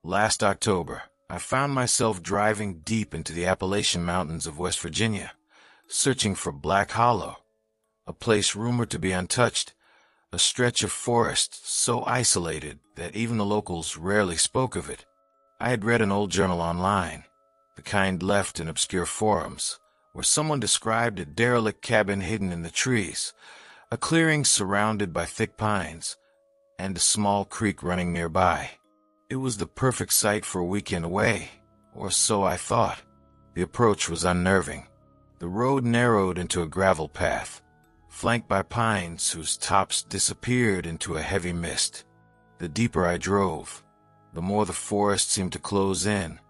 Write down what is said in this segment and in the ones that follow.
Last October, I found myself driving deep into the Appalachian Mountains of West Virginia, searching for Black Hollow, a place rumored to be untouched, a stretch of forest so isolated that even the locals rarely spoke of it. I had read an old journal online, the kind left in obscure forums, where someone described a derelict cabin hidden in the trees, a clearing surrounded by thick pines, and a small creek running nearby. It was the perfect site for a weekend away, or so I thought. The approach was unnerving. The road narrowed into a gravel path, flanked by pines whose tops disappeared into a heavy mist. The deeper I drove, the more the forest seemed to close in,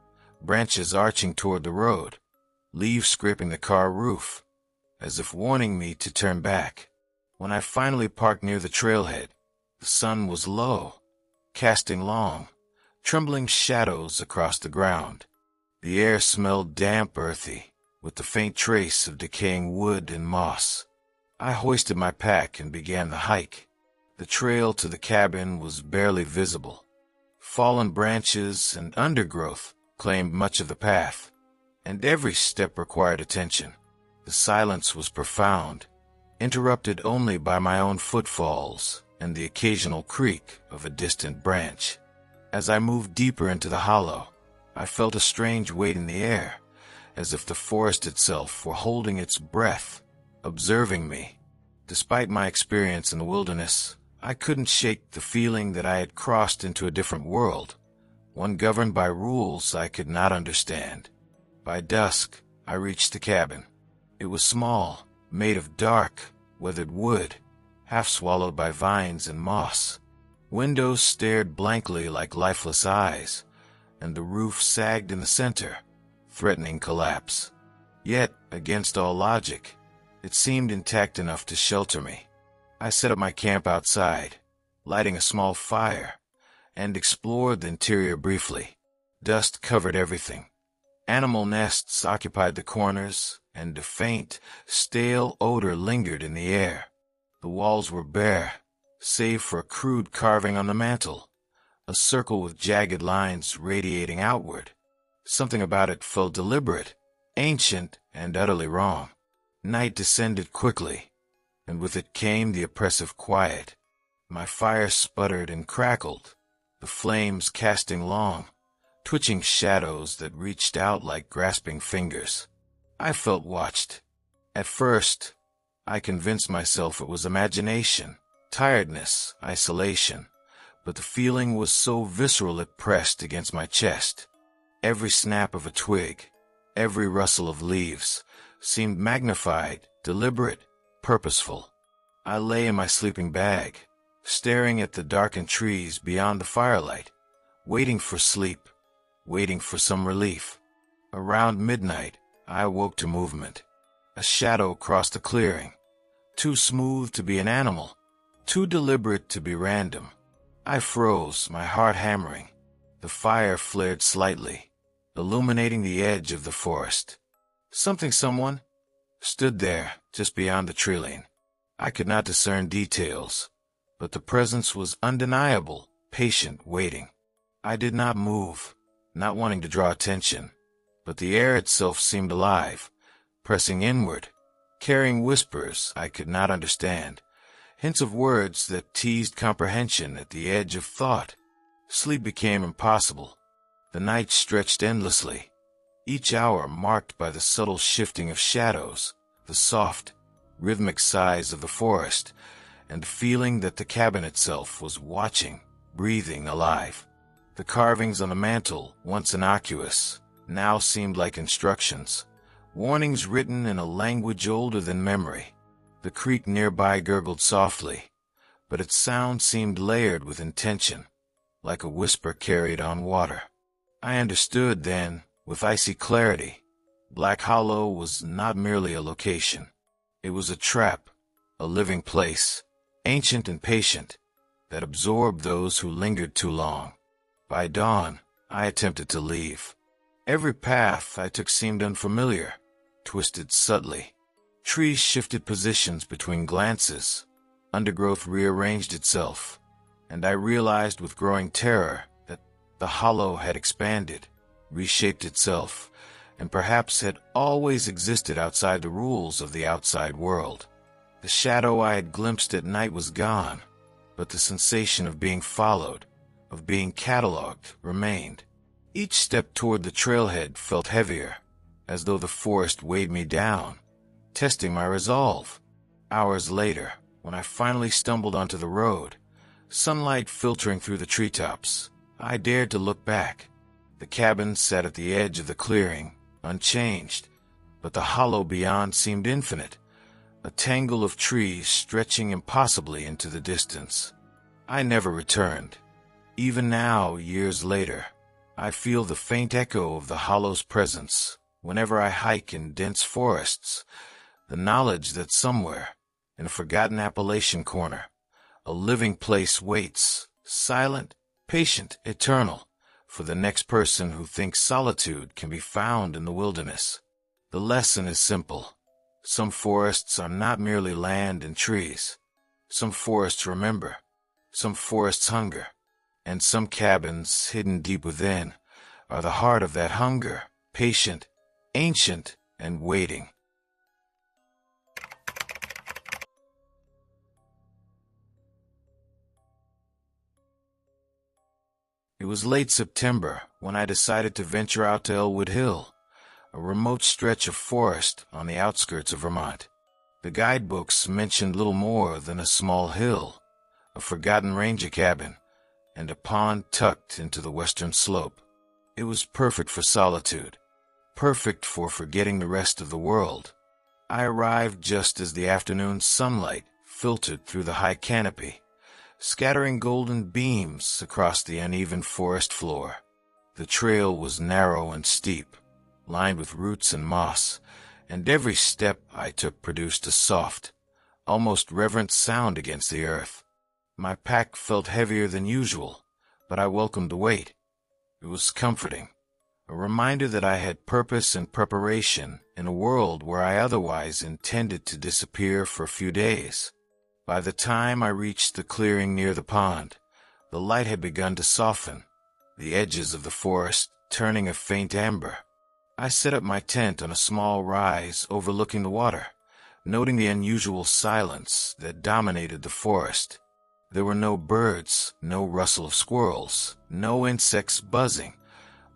branches arching toward the road, leaves scraping the car roof, as if warning me to turn back. When I finally parked near the trailhead, the sun was low, casting long, trembling shadows across the ground. The air smelled damp, earthy, with the faint trace of decaying wood and moss. I hoisted my pack and began the hike. The trail to the cabin was barely visible. Fallen branches and undergrowth claimed much of the path, and every step required attention. The silence was profound, interrupted only by my own footfalls and the occasional creak of a distant branch. As I moved deeper into the hollow, I felt a strange weight in the air, as if the forest itself were holding its breath, observing me. Despite my experience in the wilderness, I couldn't shake the feeling that I had crossed into a different world, one governed by rules I could not understand. By dusk, I reached the cabin. It was small, made of dark, weathered wood, half swallowed by vines and moss. Windows stared blankly like lifeless eyes, and the roof sagged in the center, threatening collapse. Yet, against all logic, it seemed intact enough to shelter me. I set up my camp outside, lighting a small fire, and explored the interior briefly. Dust covered everything. Animal nests occupied the corners, and a faint, stale odor lingered in the air. The walls were bare, save for a crude carving on the mantel, a circle with jagged lines radiating outward. Something about it felt deliberate, ancient, and utterly wrong. Night descended quickly, and with it came the oppressive quiet. My fire sputtered and crackled, the flames casting long, twitching shadows that reached out like grasping fingers. I felt watched. At first, I convinced myself it was imagination, tiredness, isolation, but the feeling was so visceral it pressed against my chest. Every snap of a twig, every rustle of leaves, seemed magnified, deliberate, purposeful. I lay in my sleeping bag, staring at the darkened trees beyond the firelight, waiting for sleep, waiting for some relief. Around midnight, I awoke to movement. A shadow crossed the clearing, too smooth to be an animal, too deliberate to be random. I froze, my heart hammering. The fire flared slightly, illuminating the edge of the forest. Someone stood there, just beyond the tree. I could not discern details, but the presence was undeniable, patient, waiting. I did not move, not wanting to draw attention, but the air itself seemed alive, pressing inward, carrying whispers I could not understand, hints of words that teased comprehension at the edge of thought. Sleep became impossible. The night stretched endlessly, each hour marked by the subtle shifting of shadows, the soft, rhythmic sighs of the forest, and the feeling that the cabin itself was watching, breathing, alive. The carvings on the mantel, once innocuous, now seemed like instructions, warnings written in a language older than memory. The creek nearby gurgled softly, but its sound seemed layered with intention, like a whisper carried on water. I understood then, with icy clarity, Black Hollow was not merely a location. It was a trap, a living place, ancient and patient, that absorbed those who lingered too long. By dawn, I attempted to leave. Every path I took seemed unfamiliar, twisted subtly. Trees shifted positions between glances. Undergrowth rearranged itself, and I realized with growing terror that The hollow had expanded, reshaped itself, and perhaps had always existed outside the rules of the outside world. The shadow I had glimpsed at night was gone, but the sensation of being followed, of being catalogued, remained. Each step toward the trailhead felt heavier, as though the forest weighed me down, testing my resolve. Hours later, when I finally stumbled onto the road, sunlight filtering through the treetops, I dared to look back. The cabin sat at the edge of the clearing, unchanged, but the hollow beyond seemed infinite, a tangle of trees stretching impossibly into the distance. I never returned. Even now, years later, I feel the faint echo of the hollow's presence whenever I hike in dense forests, the knowledge that somewhere, in a forgotten Appalachian corner, a living place waits, silent, patient, eternal, for the next person who thinks solitude can be found in the wilderness. The lesson is simple. Some forests are not merely land and trees. Some forests remember. Some forests hunger. And some cabins, hidden deep within, are the heart of that hunger, patient, ancient, and waiting. It was late September when I decided to venture out to Elwood Hill, a remote stretch of forest on the outskirts of Vermont. The guidebooks mentioned little more than a small hill, a forgotten ranger cabin, and a pond tucked into the western slope. It was perfect for solitude, perfect for forgetting the rest of the world. I arrived just as the afternoon sunlight filtered through the high canopy, scattering golden beams across the uneven forest floor. The trail was narrow and steep, lined with roots and moss, and every step I took produced a soft, almost reverent sound against the earth. My pack felt heavier than usual, but I welcomed the weight. It was comforting, a reminder that I had purpose and preparation in a world where I otherwise intended to disappear for a few days. By the time I reached the clearing near the pond, the light had begun to soften, the edges of the forest turning a faint amber. I set up my tent on a small rise overlooking the water, noting the unusual silence that dominated the forest. There were no birds, no rustle of squirrels, no insects buzzing,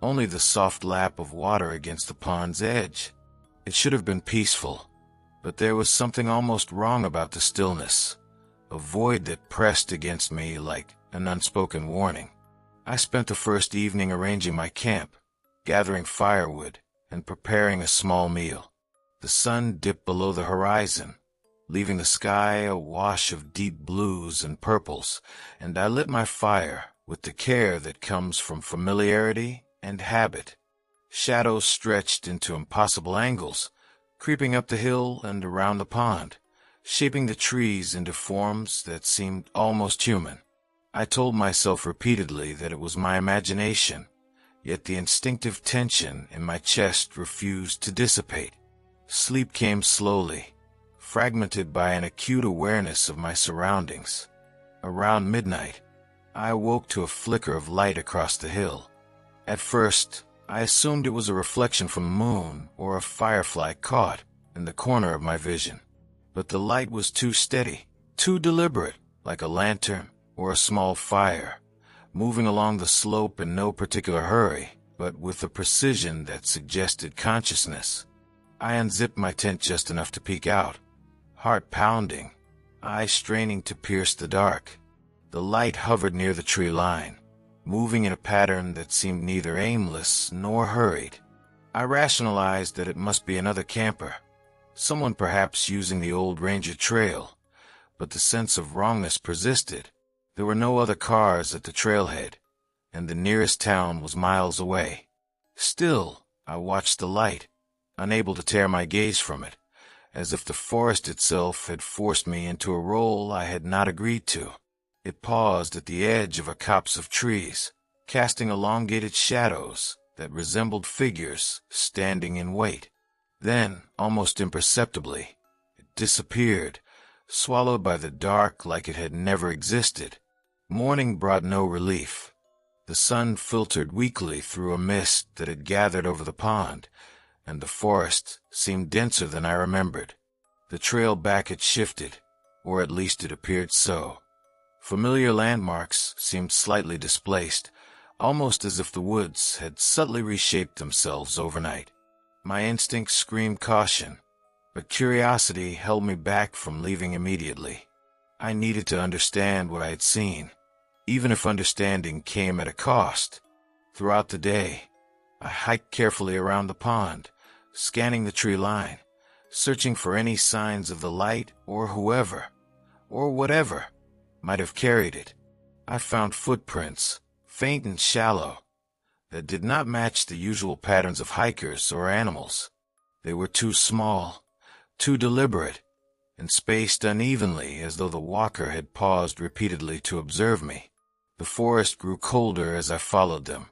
only the soft lap of water against the pond's edge. It should have been peaceful, but there was something almost wrong about the stillness, a void that pressed against me like an unspoken warning. I spent the first evening arranging my camp, gathering firewood, and preparing a small meal. The sun dipped below the horizon, leaving the sky a wash of deep blues and purples, and I lit my fire with the care that comes from familiarity and habit. Shadows stretched into impossible angles, creeping up the hill and around the pond, shaping the trees into forms that seemed almost human. I told myself repeatedly that it was my imagination, yet the instinctive tension in my chest refused to dissipate. Sleep came slowly, fragmented by an acute awareness of my surroundings. Around midnight, I awoke to a flicker of light across the hill. At first, I assumed it was a reflection from the moon or a firefly caught in the corner of my vision. But the light was too steady, too deliberate, like a lantern or a small fire, moving along the slope in no particular hurry, but with a precision that suggested consciousness. I unzipped my tent just enough to peek out, heart pounding, eyes straining to pierce the dark. The light hovered near the tree line, moving in a pattern that seemed neither aimless nor hurried. I rationalized that it must be another camper, someone perhaps using the old ranger trail, but the sense of wrongness persisted. There were no other cars at the trailhead, and the nearest town was miles away. Still, I watched the light, unable to tear my gaze from it, as if the forest itself had forced me into a role I had not agreed to. It paused at the edge of a copse of trees, casting elongated shadows that resembled figures standing in wait. Then, almost imperceptibly, it disappeared, swallowed by the dark like it had never existed. Morning brought no relief. The sun filtered weakly through a mist that had gathered over the pond, and the forest seemed denser than I remembered. The trail back had shifted, or at least it appeared so. Familiar landmarks seemed slightly displaced, almost as if the woods had subtly reshaped themselves overnight. My instincts screamed caution, but curiosity held me back from leaving immediately. I needed to understand what I had seen, even if understanding came at a cost. Throughout the day, I hiked carefully around the pond, scanning the tree line, searching for any signs of the light or whoever, or whatever, might have carried it. I found footprints, faint and shallow, that did not match the usual patterns of hikers or animals. They were too small, too deliberate, and spaced unevenly as though the walker had paused repeatedly to observe me. The forest grew colder as I followed them,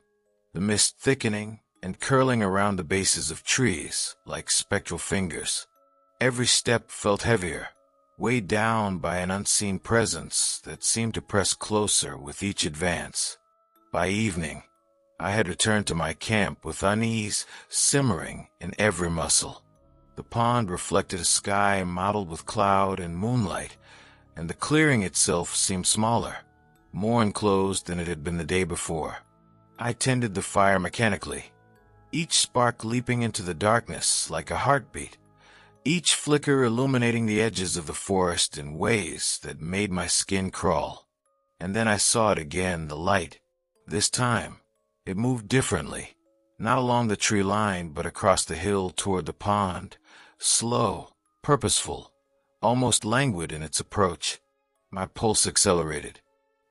the mist thickening and curling around the bases of trees like spectral fingers. Every step felt heavier, weighed down by an unseen presence that seemed to press closer with each advance. By evening, I had returned to my camp with unease simmering in every muscle. The pond reflected a sky mottled with cloud and moonlight, and the clearing itself seemed smaller, more enclosed than it had been the day before. I tended the fire mechanically, each spark leaping into the darkness like a heartbeat, each flicker illuminating the edges of the forest in ways that made my skin crawl. And then I saw it again, the light. This time, it moved differently, not along the tree line but across the hill toward the pond, slow, purposeful, almost languid in its approach. My pulse accelerated.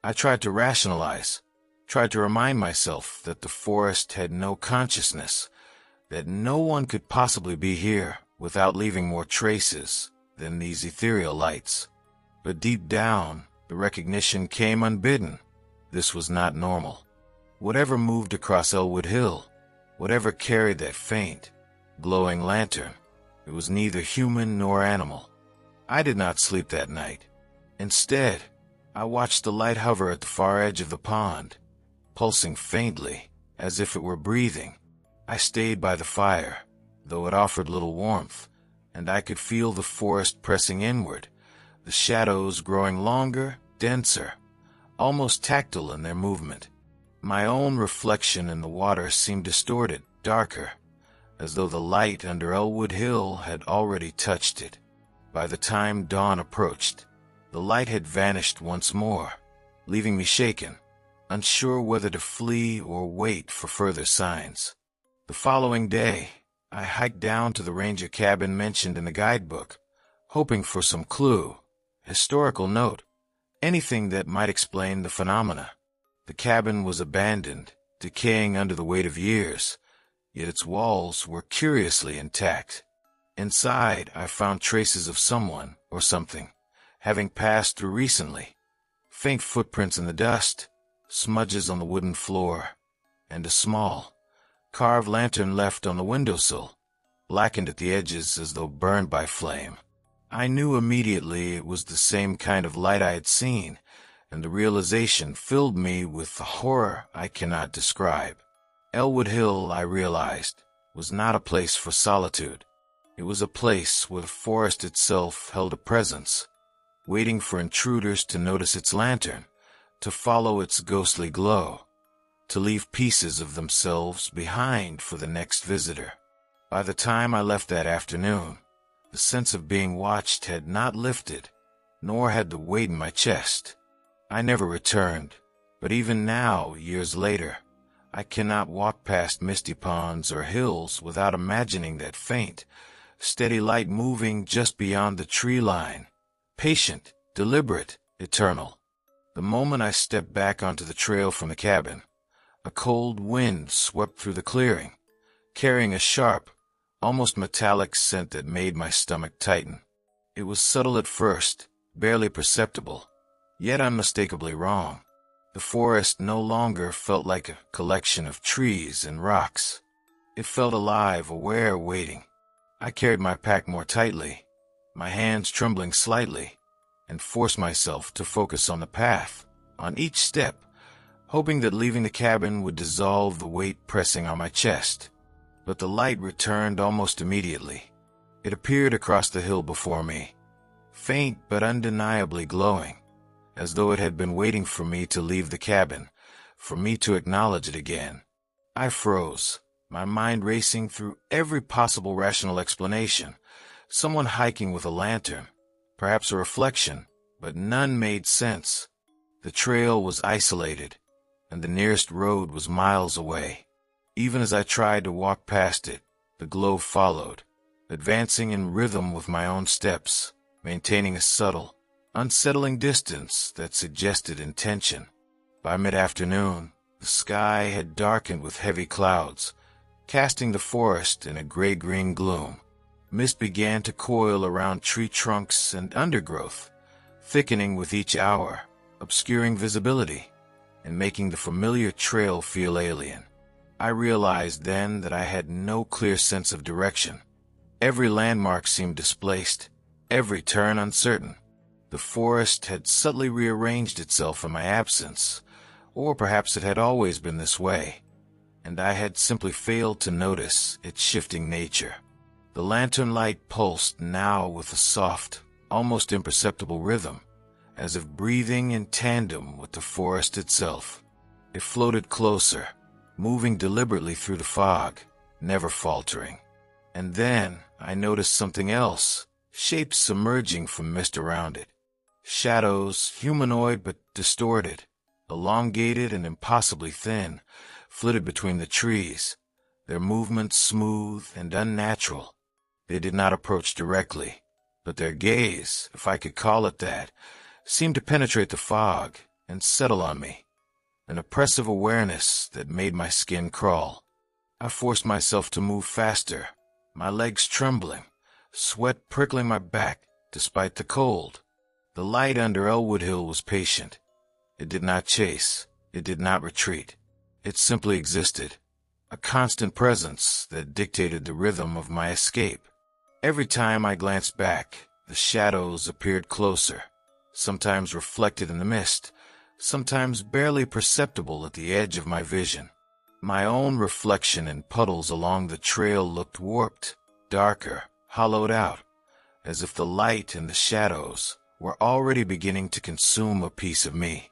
I tried to rationalize, tried to remind myself that the forest had no consciousness, that no one could possibly be here without leaving more traces than these ethereal lights. But deep down, the recognition came unbidden. This was not normal. Whatever moved across Elwood Hill, whatever carried that faint, glowing lantern, it was neither human nor animal. I did not sleep that night. Instead, I watched the light hover at the far edge of the pond, pulsing faintly, as if it were breathing. I stayed by the fire, though it offered little warmth, and I could feel the forest pressing inward, the shadows growing longer, denser, almost tactile in their movement. My own reflection in the water seemed distorted, darker, as though the light under Elwood Hill had already touched it. By the time dawn approached, the light had vanished once more, leaving me shaken, unsure whether to flee or wait for further signs. The following day, I hiked down to the ranger cabin mentioned in the guidebook, hoping for some clue, historical note, anything that might explain the phenomena. The cabin was abandoned, decaying under the weight of years, yet its walls were curiously intact. Inside, I found traces of someone or something having passed through recently, faint footprints in the dust, smudges on the wooden floor, and a small, carved lantern left on the windowsill, blackened at the edges as though burned by flame. I knew immediately it was the same kind of light I had seen, and the realization filled me with the horror I cannot describe. Elwood Hill, I realized, was not a place for solitude. It was a place where the forest itself held a presence, waiting for intruders to notice its lantern, to follow its ghostly glow, to leave pieces of themselves behind for the next visitor. By the time I left that afternoon, the sense of being watched had not lifted, nor had the weight in my chest. I never returned, but even now, years later, I cannot walk past misty ponds or hills without imagining that faint, steady light moving just beyond the tree line, patient, deliberate, eternal. The moment I stepped back onto the trail from the cabin, a cold wind swept through the clearing, carrying a sharp, almost metallic scent that made my stomach tighten. It was subtle at first, barely perceptible, yet unmistakably wrong. The forest no longer felt like a collection of trees and rocks. It felt alive, aware, waiting. I carried my pack more tightly, my hands trembling slightly, and forced myself to focus on the path, on each step, hoping that leaving the cabin would dissolve the weight pressing on my chest. But the light returned almost immediately. It appeared across the hill before me, faint but undeniably glowing, as though it had been waiting for me to leave the cabin, for me to acknowledge it again. I froze, my mind racing through every possible rational explanation. Someone hiking with a lantern, perhaps a reflection, but none made sense. The trail was isolated, and the nearest road was miles away. Even as I tried to walk past it, the glow followed, advancing in rhythm with my own steps, maintaining a subtle, unsettling distance that suggested intention. By mid-afternoon, the sky had darkened with heavy clouds, casting the forest in a gray-green gloom. Mist began to coil around tree trunks and undergrowth, thickening with each hour, obscuring visibility, and making the familiar trail feel alien. I realized then that I had no clear sense of direction. Every landmark seemed displaced, every turn uncertain. The forest had subtly rearranged itself in my absence, or perhaps it had always been this way, and I had simply failed to notice its shifting nature. The lantern light pulsed now with a soft, almost imperceptible rhythm, as if breathing in tandem with the forest itself. It floated closer, moving deliberately through the fog, never faltering. And then I noticed something else, shapes submerging from mist around it. Shadows, humanoid but distorted, elongated and impossibly thin, flitted between the trees, their movements smooth and unnatural. They did not approach directly, but their gaze, if I could call it that, seemed to penetrate the fog and settle on me, an oppressive awareness that made my skin crawl. I forced myself to move faster, my legs trembling, sweat prickling my back despite the cold. The light under Elwood Hill was patient. It did not chase, it did not retreat. It simply existed, a constant presence that dictated the rhythm of my escape. Every time I glanced back, the shadows appeared closer, sometimes reflected in the mist, sometimes barely perceptible at the edge of my vision. My own reflection in puddles along the trail looked warped, darker, hollowed out, as if the light and the shadows were already beginning to consume a piece of me.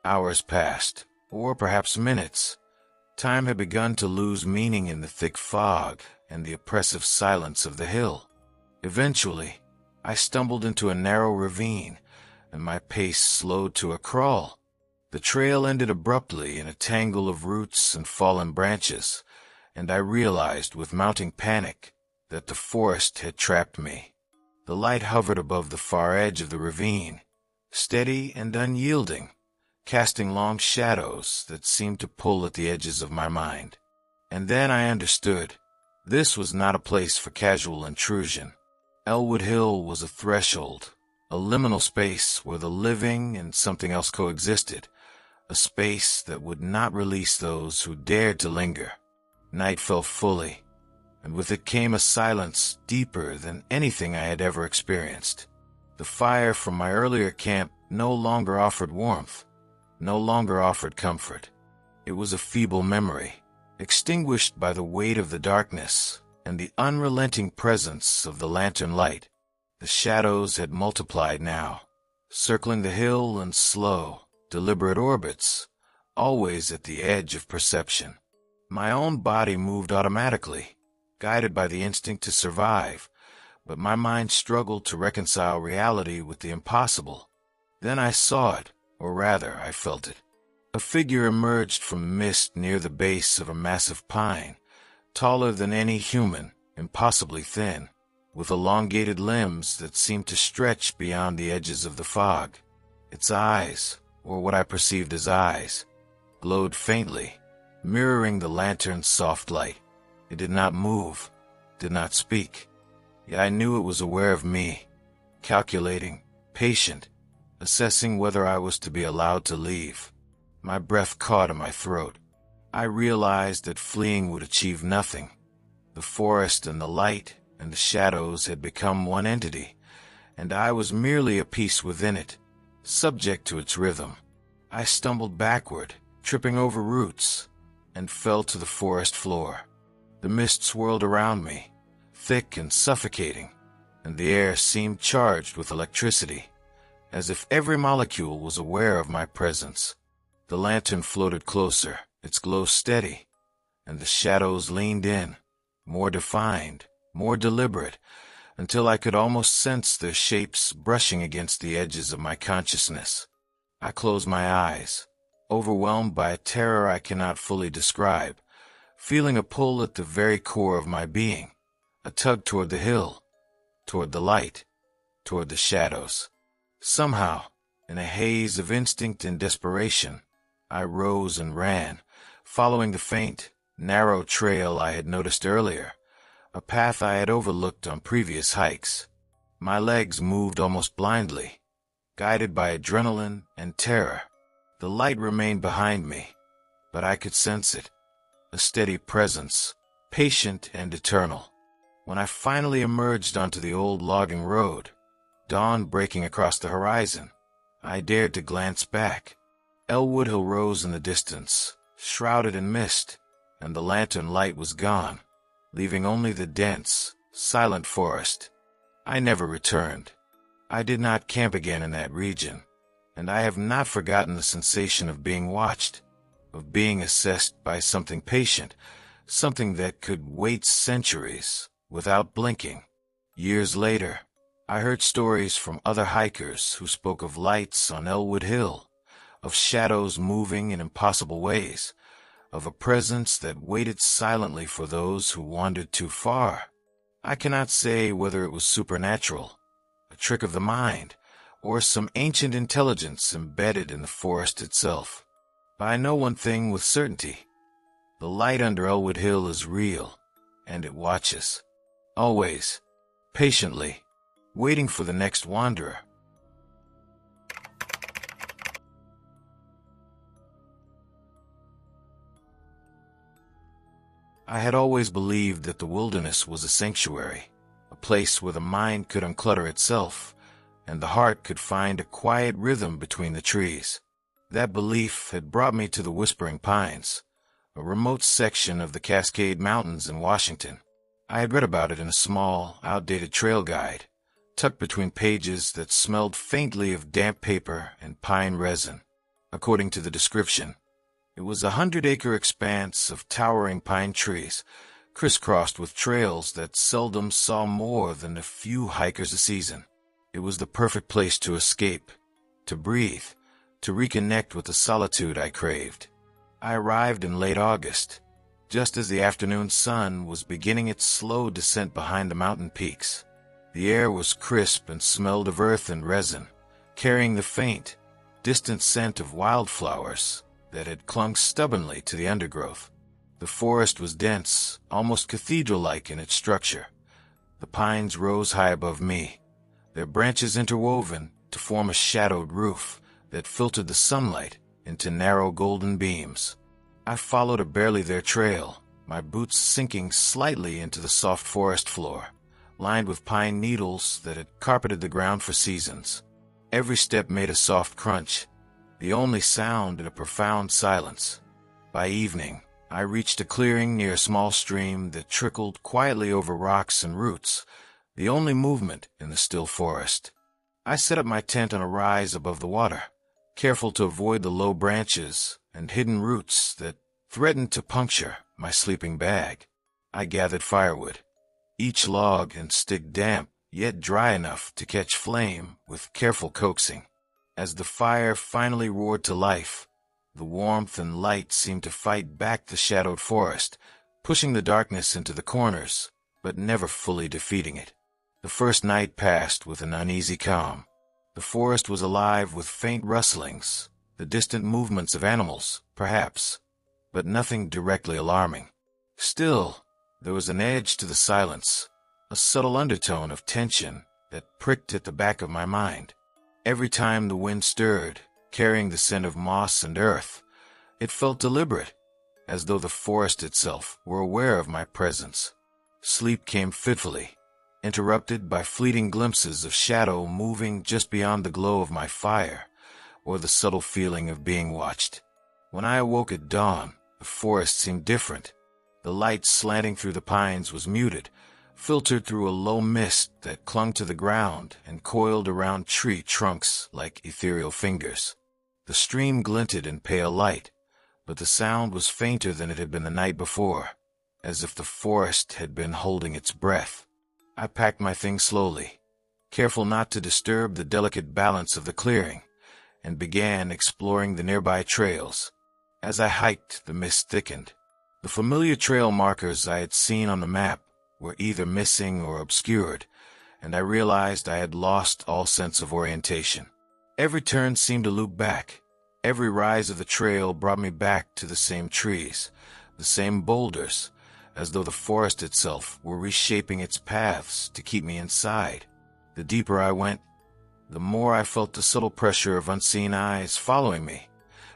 Hours passed, or perhaps minutes. Time had begun to lose meaning in the thick fog and the oppressive silence of the hill. Eventually, I stumbled into a narrow ravine, and my pace slowed to a crawl. The trail ended abruptly in a tangle of roots and fallen branches, and I realized with mounting panic that the forest had trapped me. The light hovered above the far edge of the ravine, steady and unyielding, casting long shadows that seemed to pull at the edges of my mind. And then I understood. This was not a place for casual intrusion. Elwood Hill was a threshold, a liminal space where the living and something else coexisted, a space that would not release those who dared to linger. Night fell fully, and with it came a silence deeper than anything I had ever experienced. The fire from my earlier camp no longer offered warmth, no longer offered comfort. It was a feeble memory, extinguished by the weight of the darkness and the unrelenting presence of the lantern light. The shadows had multiplied now, circling the hill in slow, deliberate orbits, always at the edge of perception. My own body moved automatically, guided by the instinct to survive, but my mind struggled to reconcile reality with the impossible. Then I saw it, or rather, I felt it. A figure emerged from mist near the base of a massive pine, taller than any human, impossibly thin, with elongated limbs that seemed to stretch beyond the edges of the fog. Its eyes, or what I perceived as eyes, glowed faintly, mirroring the lantern's soft light. It did not move, did not speak, yet I knew it was aware of me, calculating, patient, assessing whether I was to be allowed to leave. My breath caught in my throat. I realized that fleeing would achieve nothing. The forest and the light and the shadows had become one entity, and I was merely a piece within it, subject to its rhythm. I stumbled backward, tripping over roots, and fell to the forest floor. The mist swirled around me, thick and suffocating, and the air seemed charged with electricity, as if every molecule was aware of my presence. The lantern floated closer, its glow steady, and the shadows leaned in, more defined, more deliberate, until I could almost sense their shapes brushing against the edges of my consciousness. I closed my eyes, overwhelmed by a terror I cannot fully describe, feeling a pull at the very core of my being, a tug toward the hill, toward the light, toward the shadows. Somehow, in a haze of instinct and desperation, I rose and ran, following the faint, narrow trail I had noticed earlier, a path I had overlooked on previous hikes. My legs moved almost blindly, guided by adrenaline and terror. The light remained behind me, but I could sense it, a steady presence, patient and eternal. When I finally emerged onto the old logging road, dawn breaking across the horizon, I dared to glance back. Elwood Hill rose in the distance, shrouded in mist, and the lantern light was gone, leaving only the dense, silent forest. I never returned. I did not camp again in that region, and I have not forgotten the sensation of being watched, of being assessed by something patient, something that could wait centuries without blinking. Years later, I heard stories from other hikers who spoke of lights on Elwood Hill, of shadows moving in impossible ways, of a presence that waited silently for those who wandered too far. I cannot say whether it was supernatural, a trick of the mind, or some ancient intelligence embedded in the forest itself. But I know one thing with certainty. The light under Elwood Hill is real, and it watches. Always, patiently, waiting for the next wanderer. I had always believed that the wilderness was a sanctuary, a place where the mind could unclutter itself, and the heart could find a quiet rhythm between the trees. That belief had brought me to the Whispering Pines, a remote section of the Cascade Mountains in Washington. I had read about it in a small, outdated trail guide, tucked between pages that smelled faintly of damp paper and pine resin. According to the description, it was a 100-acre expanse of towering pine trees, crisscrossed with trails that seldom saw more than a few hikers a season. It was the perfect place to escape, to breathe, to reconnect with the solitude I craved. I arrived in late August, just as the afternoon sun was beginning its slow descent behind the mountain peaks. The air was crisp and smelled of earth and resin, carrying the faint, distant scent of wildflowers that had clung stubbornly to the undergrowth. The forest was dense, almost cathedral-like in its structure. The pines rose high above me, their branches interwoven to form a shadowed roof that filtered the sunlight into narrow golden beams. I followed a barely there trail, my boots sinking slightly into the soft forest floor, lined with pine needles that had carpeted the ground for seasons. Every step made a soft crunch, the only sound in a profound silence. By evening, I reached a clearing near a small stream that trickled quietly over rocks and roots, the only movement in the still forest. I set up my tent on a rise above the water, careful to avoid the low branches and hidden roots that threatened to puncture my sleeping bag. I gathered firewood, each log and stick damp, yet dry enough to catch flame with careful coaxing. As the fire finally roared to life, the warmth and light seemed to fight back the shadowed forest, pushing the darkness into the corners, but never fully defeating it. The first night passed with an uneasy calm. The forest was alive with faint rustlings, the distant movements of animals, perhaps, but nothing directly alarming. Still, there was an edge to the silence, a subtle undertone of tension that pricked at the back of my mind. Every time the wind stirred, carrying the scent of moss and earth, it felt deliberate, as though the forest itself were aware of my presence. Sleep came fitfully, interrupted by fleeting glimpses of shadow moving just beyond the glow of my fire, or the subtle feeling of being watched. When I awoke at dawn, the forest seemed different. The light slanting through the pines was muted, filtered through a low mist that clung to the ground and coiled around tree trunks like ethereal fingers. The stream glinted in pale light, but the sound was fainter than it had been the night before, as if the forest had been holding its breath. I packed my things slowly, careful not to disturb the delicate balance of the clearing, and began exploring the nearby trails. As I hiked, the mist thickened. The familiar trail markers I had seen on the map were either missing or obscured, and I realized I had lost all sense of orientation. Every turn seemed to loop back. Every rise of the trail brought me back to the same trees, the same boulders, as though the forest itself were reshaping its paths to keep me inside. The deeper I went, the more I felt the subtle pressure of unseen eyes following me,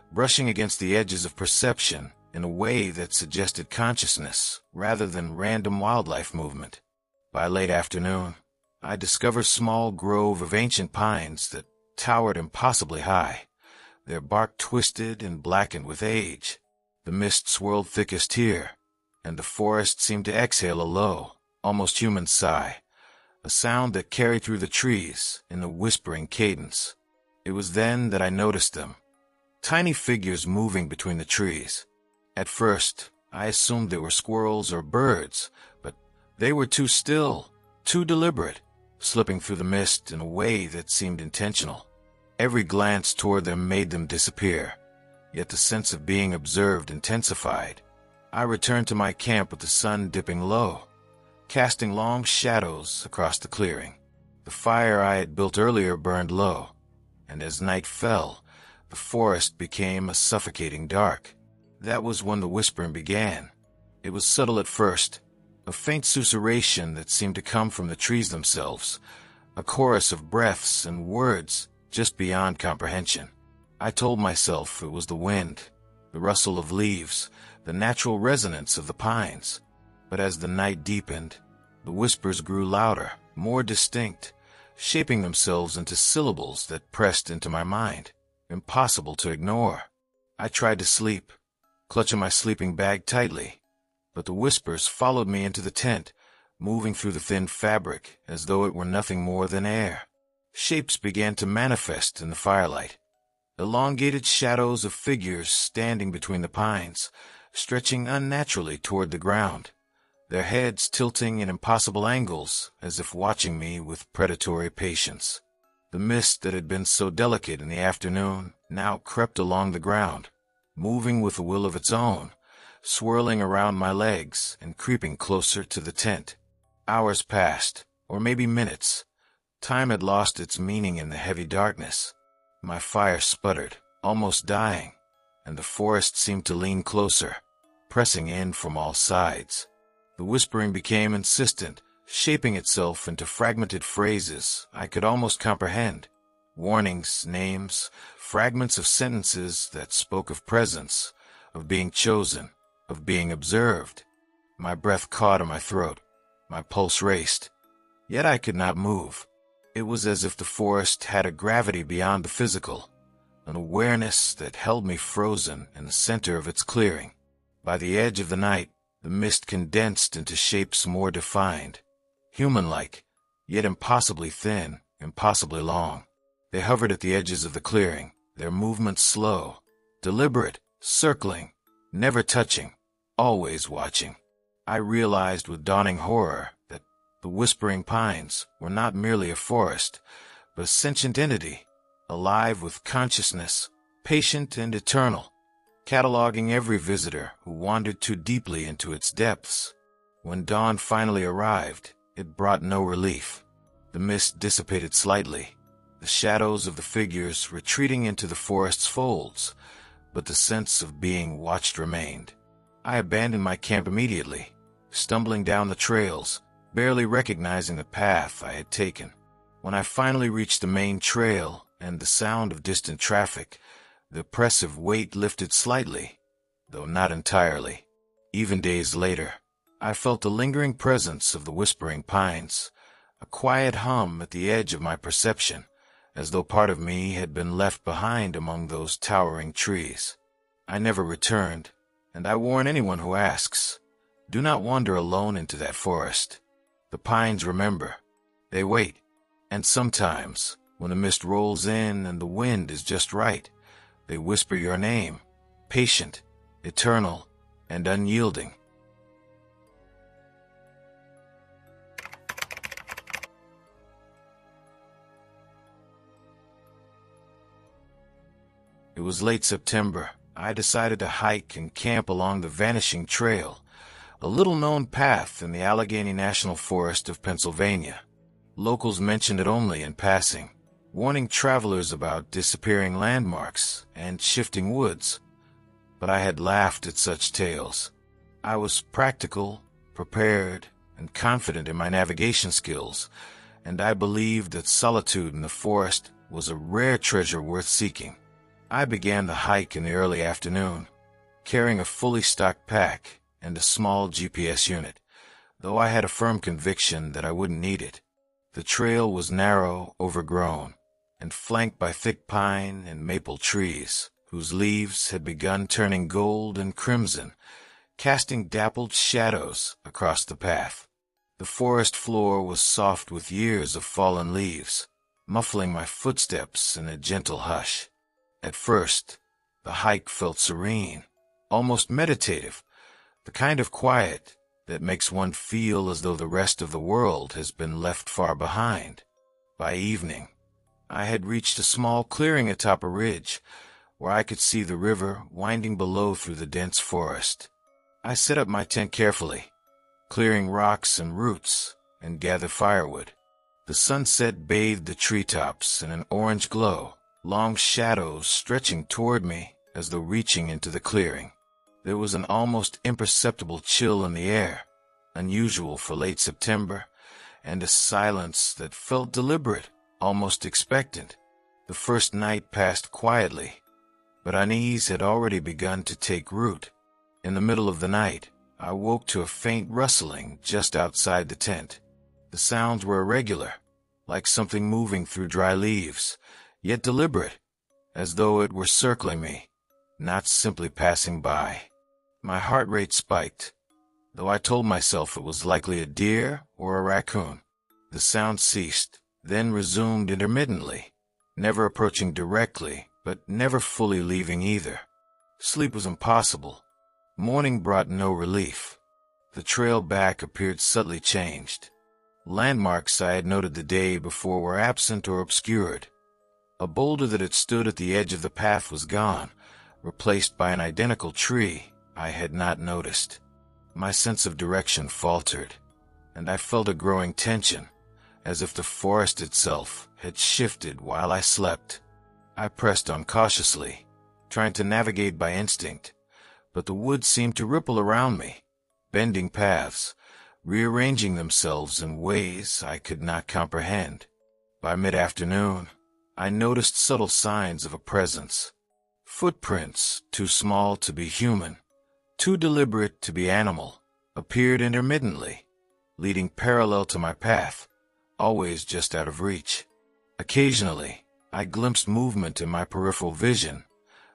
brushing against the edges of perception in a way that suggested consciousness rather than random wildlife movement. By late afternoon, I discovered a small grove of ancient pines that towered impossibly high, their bark twisted and blackened with age. The mist swirled thickest here, and the forest seemed to exhale a low, almost human sigh, a sound that carried through the trees in a whispering cadence. It was then that I noticed them, tiny figures moving between the trees. At first, I assumed they were squirrels or birds, but they were too still, too deliberate, slipping through the mist in a way that seemed intentional. Every glance toward them made them disappear, yet the sense of being observed intensified. I returned to my camp with the sun dipping low, casting long shadows across the clearing. The fire I had built earlier burned low, and as night fell, the forest became a suffocating dark. That was when the whispering began. It was subtle at first, a faint susurration that seemed to come from the trees themselves, a chorus of breaths and words just beyond comprehension. I told myself it was the wind, the rustle of leaves, the natural resonance of the pines. But as the night deepened, the whispers grew louder, more distinct, shaping themselves into syllables that pressed into my mind, impossible to ignore. I tried to sleep, clutching my sleeping bag tightly, but the whispers followed me into the tent, moving through the thin fabric as though it were nothing more than air. Shapes began to manifest in the firelight, elongated shadows of figures standing between the pines, stretching unnaturally toward the ground, their heads tilting in impossible angles as if watching me with predatory patience. The mist that had been so delicate in the afternoon now crept along the ground, moving with a will of its own, swirling around my legs and creeping closer to the tent. Hours passed, or maybe minutes. Time had lost its meaning in the heavy darkness. My fire sputtered, almost dying, and the forest seemed to lean closer, pressing in from all sides. The whispering became insistent, shaping itself into fragmented phrases I could almost comprehend. Warnings, names, fragments of sentences that spoke of presence, of being chosen, of being observed. My breath caught in my throat. My pulse raced. Yet I could not move. It was as if the forest had a gravity beyond the physical, an awareness that held me frozen in the center of its clearing. By the edge of the night, the mist condensed into shapes more defined, human-like, yet impossibly thin, impossibly long. They hovered at the edges of the clearing, their movements slow, deliberate, circling, never touching, always watching. I realized with dawning horror that the whispering pines were not merely a forest, but a sentient entity, alive with consciousness, patient and eternal, cataloging every visitor who wandered too deeply into its depths. When dawn finally arrived, it brought no relief. The mist dissipated slightly, the shadows of the figures retreating into the forest's folds, but the sense of being watched remained. I abandoned my camp immediately, stumbling down the trails, barely recognizing the path I had taken. When I finally reached the main trail and the sound of distant traffic, the oppressive weight lifted slightly, though not entirely. Even days later, I felt the lingering presence of the whispering pines, a quiet hum at the edge of my perception, as though part of me had been left behind among those towering trees. I never returned, and I warn anyone who asks, do not wander alone into that forest. The pines remember. They wait. And sometimes, when the mist rolls in and the wind is just right, they whisper your name, patient, eternal, and unyielding. It was late September. I decided to hike and camp along the Vanishing Trail, a little-known path in the Allegheny National Forest of Pennsylvania. Locals mentioned it only in passing, warning travelers about disappearing landmarks and shifting woods. But I had laughed at such tales. I was practical, prepared, and confident in my navigation skills, and I believed that solitude in the forest was a rare treasure worth seeking. I began the hike in the early afternoon, carrying a fully stocked pack and a small GPS unit, though I had a firm conviction that I wouldn't need it. The trail was narrow, overgrown, and flanked by thick pine and maple trees, whose leaves had begun turning gold and crimson, casting dappled shadows across the path. The forest floor was soft with years of fallen leaves, muffling my footsteps in a gentle hush. At first, the hike felt serene, almost meditative, the kind of quiet that makes one feel as though the rest of the world has been left far behind. By evening, I had reached a small clearing atop a ridge, where I could see the river winding below through the dense forest. I set up my tent carefully, clearing rocks and roots, and gathered firewood. The sunset bathed the treetops in an orange glow, long shadows stretching toward me as though reaching into the clearing. There was an almost imperceptible chill in the air, unusual for late September, and a silence that felt deliberate, almost expectant. The first night passed quietly, but unease had already begun to take root. In the middle of the night, I woke to a faint rustling just outside the tent. The sounds were irregular, like something moving through dry leaves, yet deliberate, as though it were circling me, not simply passing by. My heart rate spiked, though I told myself it was likely a deer or a raccoon. The sound ceased, then resumed intermittently, never approaching directly, but never fully leaving either. Sleep was impossible. Morning brought no relief. The trail back appeared subtly changed. Landmarks I had noted the day before were absent or obscured. A boulder that had stood at the edge of the path was gone, replaced by an identical tree I had not noticed. My sense of direction faltered, and I felt a growing tension, as if the forest itself had shifted while I slept. I pressed on cautiously, trying to navigate by instinct, but the woods seemed to ripple around me, bending paths, rearranging themselves in ways I could not comprehend. By mid-afternoon, I noticed subtle signs of a presence. Footprints, too small to be human, too deliberate to be animal, appeared intermittently, leading parallel to my path, always just out of reach. Occasionally, I glimpsed movement in my peripheral vision,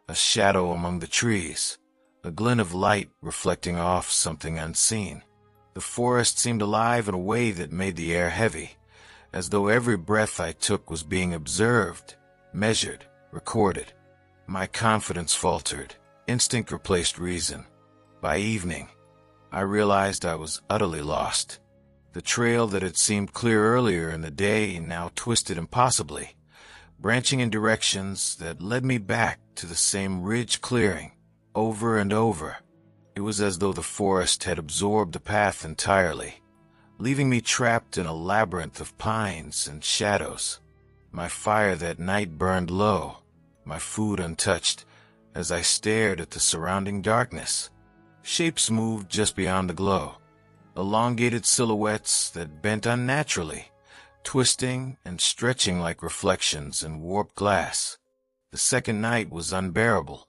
a shadow among the trees, a glint of light reflecting off something unseen. The forest seemed alive in a way that made the air heavy, as though every breath I took was being observed, measured, recorded. My confidence faltered. Instinct replaced reason. By evening, I realized I was utterly lost. The trail that had seemed clear earlier in the day now twisted impossibly, branching in directions that led me back to the same ridge clearing, over and over. It was as though the forest had absorbed the path entirely, leaving me trapped in a labyrinth of pines and shadows. My fire that night burned low, my food untouched, as I stared at the surrounding darkness. Shapes moved just beyond the glow, elongated silhouettes that bent unnaturally, twisting and stretching like reflections in warped glass. The second night was unbearable.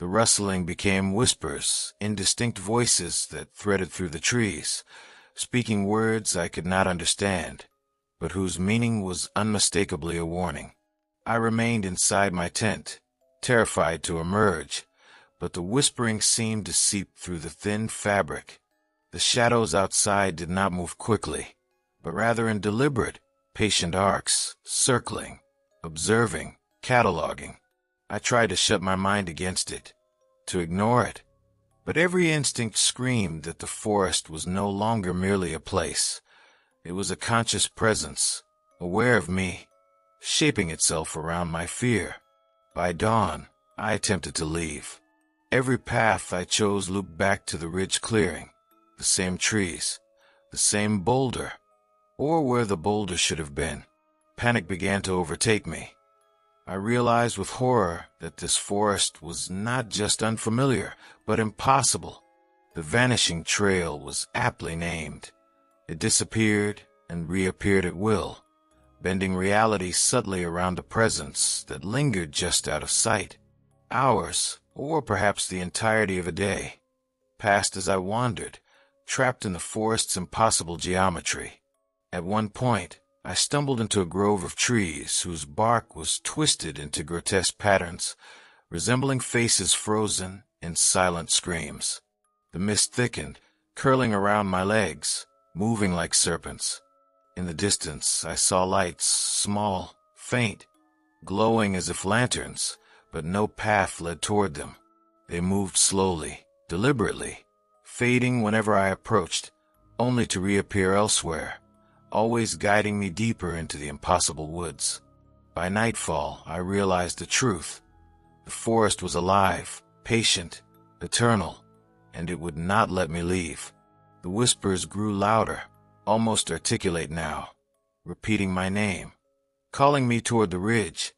The rustling became whispers, indistinct voices that threaded through the trees, speaking words I could not understand, but whose meaning was unmistakably a warning. I remained inside my tent, terrified to emerge, but the whispering seemed to seep through the thin fabric. The shadows outside did not move quickly, but rather in deliberate, patient arcs, circling, observing, cataloging. I tried to shut my mind against it, to ignore it, but every instinct screamed that the forest was no longer merely a place. It was a conscious presence, aware of me, shaping itself around my fear. By dawn, I attempted to leave. Every path I chose looped back to the ridge clearing, the same trees, the same boulder, or where the boulder should have been. Panic began to overtake me. I realized with horror that this forest was not just unfamiliar, but impossible. The vanishing trail was aptly named. It disappeared and reappeared at will, bending reality subtly around a presence that lingered just out of sight. Hours, or perhaps the entirety of a day, passed as I wandered, trapped in the forest's impossible geometry. At one point, I stumbled into a grove of trees whose bark was twisted into grotesque patterns, resembling faces frozen in silent screams. The mist thickened, curling around my legs, moving like serpents. In the distance, I saw lights, small, faint, glowing as if lanterns, but no path led toward them. They moved slowly, deliberately, fading whenever I approached, only to reappear elsewhere, always guiding me deeper into the impossible woods. By nightfall, I realized the truth. The forest was alive, patient, eternal, and it would not let me leave. The whispers grew louder, almost articulate now, repeating my name, calling me toward the ridge,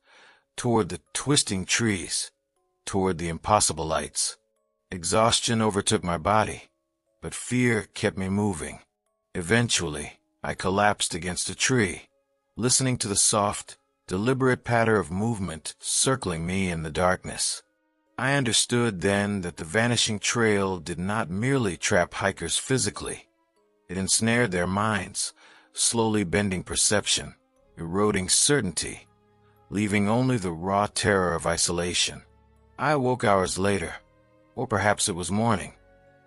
toward the twisting trees, toward the impossible lights. Exhaustion overtook my body, but fear kept me moving. Eventually, I collapsed against a tree, listening to the soft, deliberate patter of movement circling me in the darkness. I understood then that the vanishing trail did not merely trap hikers physically. It ensnared their minds, slowly bending perception, eroding certainty, leaving only the raw terror of isolation. I awoke hours later, or perhaps it was morning,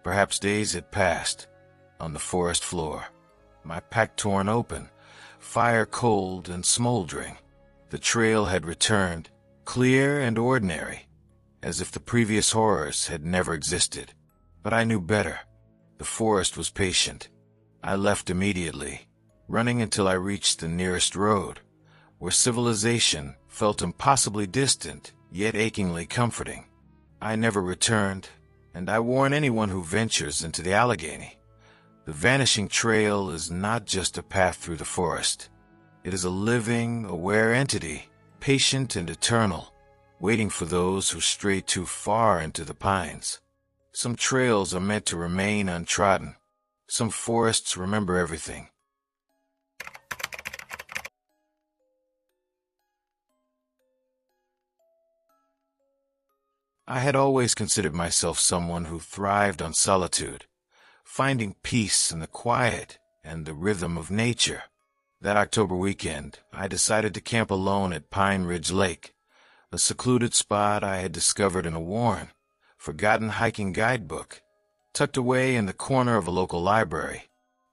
perhaps days had passed, on the forest floor. My pack torn open, fire cold and smoldering. The trail had returned, clear and ordinary, as if the previous horrors had never existed. But I knew better. The forest was patient. I left immediately, running until I reached the nearest road, where civilization felt impossibly distant, yet achingly comforting. I never returned, and I warn anyone who ventures into the Allegheny. The vanishing trail is not just a path through the forest. It is a living, aware entity, patient and eternal, waiting for those who stray too far into the pines. Some trails are meant to remain untrodden. Some forests remember everything. I had always considered myself someone who thrived on solitude, finding peace in the quiet and the rhythm of nature. That October weekend, I decided to camp alone at Pine Ridge Lake, a secluded spot I had discovered in a worn, forgotten hiking guidebook, tucked away in the corner of a local library.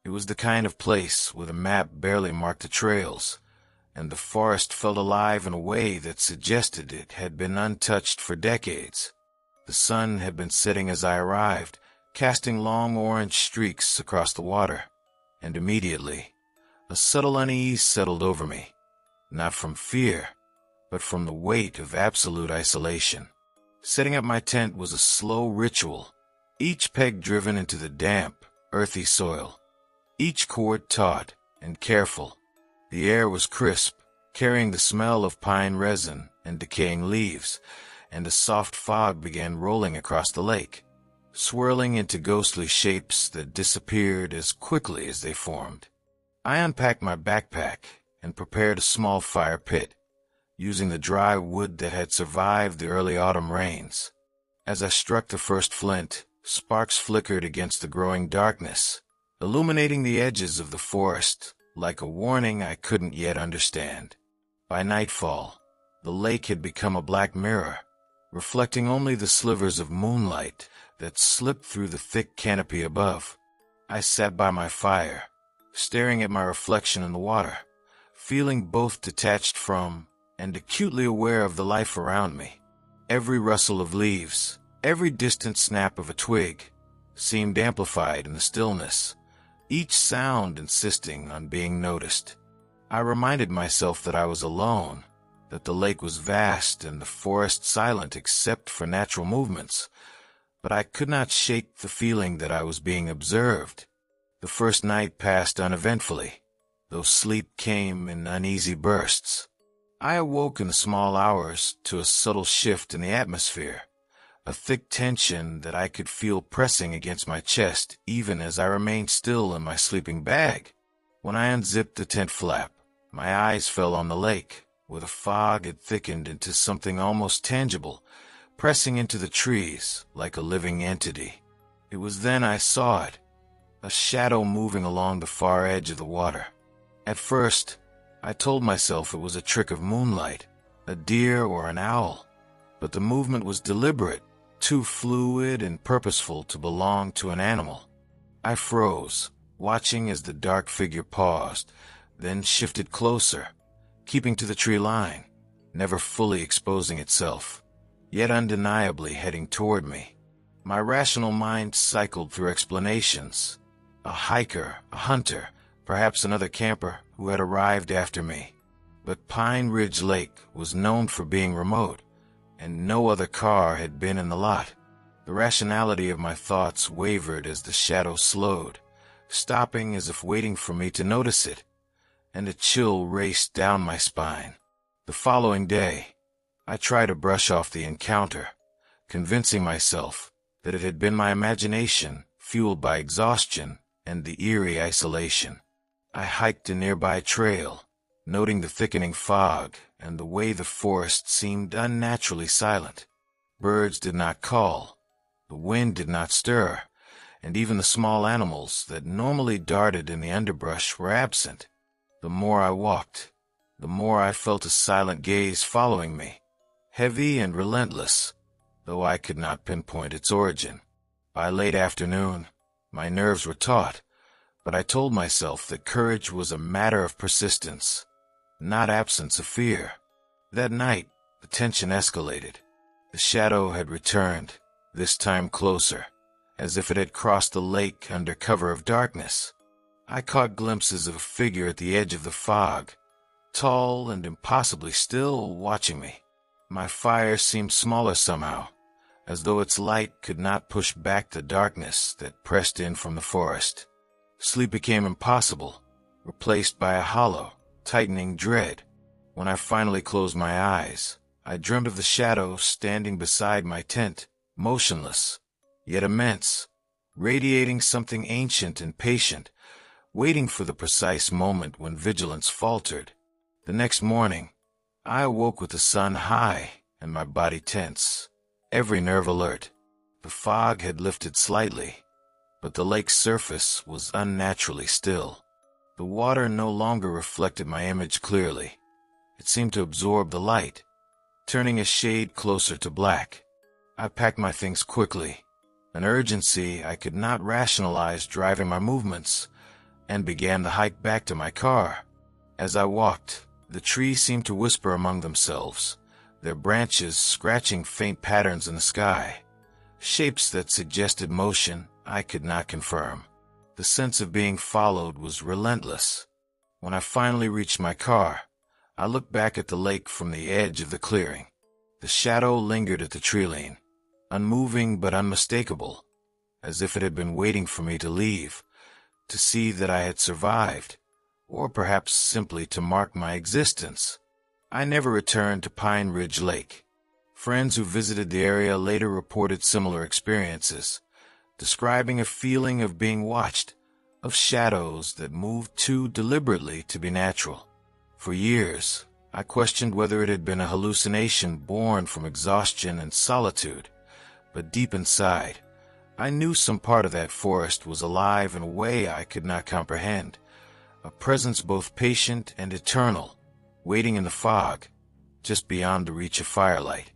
It was the kind of place where the map barely marked the trails, and the forest felt alive in a way that suggested it had been untouched for decades. The sun had been setting as I arrived, casting long orange streaks across the water, and immediately, a subtle unease settled over me, not from fear, but from the weight of absolute isolation. Setting up my tent was a slow ritual, each peg driven into the damp, earthy soil, each cord taut and careful. The air was crisp, carrying the smell of pine resin and decaying leaves, and a soft fog began rolling across the lake, swirling into ghostly shapes that disappeared as quickly as they formed. I unpacked my backpack and prepared a small fire pit, using the dry wood that had survived the early autumn rains. As I struck the first flint, sparks flickered against the growing darkness, illuminating the edges of the forest like a warning I couldn't yet understand. By nightfall, the lake had become a black mirror, reflecting only the slivers of moonlight that slipped through the thick canopy above. I sat by my fire, staring at my reflection in the water, feeling both detached from and acutely aware of the life around me. Every rustle of leaves, every distant snap of a twig, seemed amplified in the stillness, each sound insisting on being noticed. I reminded myself that I was alone, that the lake was vast and the forest silent except for natural movements, but I could not shake the feeling that I was being observed. The first night passed uneventfully, though sleep came in uneasy bursts. I awoke in the small hours to a subtle shift in the atmosphere, a thick tension that I could feel pressing against my chest even as I remained still in my sleeping bag. When I unzipped the tent flap, my eyes fell on the lake, where the fog had thickened into something almost tangible, pressing into the trees like a living entity. It was then I saw it, a shadow moving along the far edge of the water. At first, I told myself it was a trick of moonlight, a deer or an owl, but the movement was deliberate, too fluid and purposeful to belong to an animal. I froze, watching as the dark figure paused, then shifted closer, keeping to the tree line, never fully exposing itself, yet undeniably heading toward me. My rational mind cycled through explanations. A hiker, a hunter, perhaps another camper who had arrived after me. But Pine Ridge Lake was known for being remote, and no other car had been in the lot. The rationality of my thoughts wavered as the shadow slowed, stopping as if waiting for me to notice it, and a chill raced down my spine. The following day, I tried to brush off the encounter, convincing myself that it had been my imagination fueled by exhaustion and the eerie isolation. I hiked a nearby trail, noting the thickening fog and the way the forest seemed unnaturally silent. Birds did not call, the wind did not stir, and even the small animals that normally darted in the underbrush were absent. The more I walked, the more I felt a silent gaze following me, heavy and relentless, though I could not pinpoint its origin. By late afternoon, my nerves were taut, but I told myself that courage was a matter of persistence, not absence of fear. That night, the tension escalated. The shadow had returned, this time closer, as if it had crossed the lake under cover of darkness. I caught glimpses of a figure at the edge of the fog, tall and impossibly still, watching me. My fire seemed smaller somehow, as though its light could not push back the darkness that pressed in from the forest. Sleep became impossible, replaced by a hollow, tightening dread. When I finally closed my eyes, I dreamed of the shadow standing beside my tent, motionless, yet immense, radiating something ancient and patient, waiting for the precise moment when vigilance faltered. The next morning, I awoke with the sun high and my body tense, every nerve alert. The fog had lifted slightly, but the lake's surface was unnaturally still. The water no longer reflected my image clearly. It seemed to absorb the light, turning a shade closer to black. I packed my things quickly, an urgency I could not rationalize driving my movements, and began the hike back to my car. As I walked, the trees seemed to whisper among themselves, their branches scratching faint patterns in the sky, shapes that suggested motion I could not confirm. The sense of being followed was relentless. When I finally reached my car, I looked back at the lake from the edge of the clearing. The shadow lingered at the tree-line, unmoving but unmistakable, as if it had been waiting for me to leave, to see that I had survived, or perhaps simply to mark my existence. I never returned to Pine Ridge Lake. Friends who visited the area later reported similar experiences, describing a feeling of being watched, of shadows that moved too deliberately to be natural. For years, I questioned whether it had been a hallucination born from exhaustion and solitude, but deep inside, I knew some part of that forest was alive in a way I could not comprehend, a presence both patient and eternal, waiting in the fog, just beyond the reach of firelight.